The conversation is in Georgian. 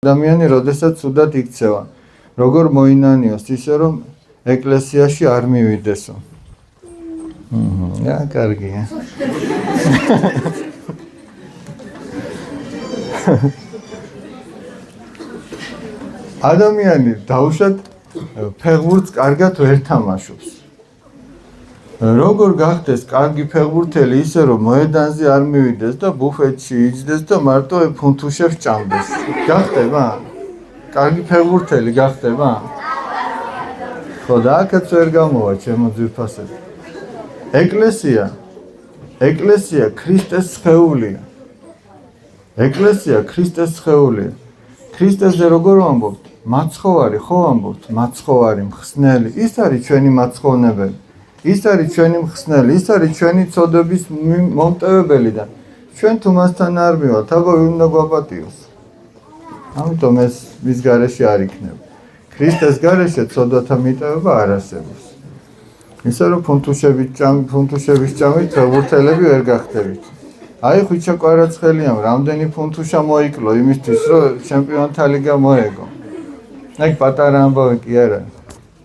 ადამიანი როდესაც ცუდად იქცევა, როგორ მოინანიოს ისე რომ ეკლესიაში არ მივიდესო. კარგია. ადამიანი დაუშვათ ფეხბურთს კარგად ვერ თამაშობს. როგორ გახდეს კარგი ფეხბურთელი ისე რომ მოედანზე არ მივიდეს და ბუფეტში იჯდეს და მარტო ფუნთუშებს ჭამდეს. გახდება? კარგი ფეხბურთელი გახდება? ხო და აქაც ვერ გამოვა ჩემო ძვირფასები. ეკლესია ქრისტეს სხეულია. ეკლესია ქრისტეს სხეულია. ქრისტეზე როგორ ვამბობთ? მაცხოვარი ხო ვამბობთ? მაცხოვარი, მხსნელი. ის არის ჩვენი მაცხოვნებელი. ის არის ჩვენი მხსნელი, ის არის ჩვენი ცოდების მომტევებელი და ჩვენ თუ მასთან არ მივალთ, აბა ვინ უნდა გვაპატიოს? ამიტომ ეს მის გარეშე არ იქნება. ქრისტეს გარეშე ცოდვათა მიტევება არ არსებობს. ისე რომ ფუნთუშებით ჭამით, ფეხბურთელები ვერ გახდებით. აი ხვიჩა კვარაცხელიამ რამდენი ფუნთუშა მოიკლო იმისთვის, რომ ჩემპიონთა ლიგა მოეგო. აი პატარა ამბავი კი არა.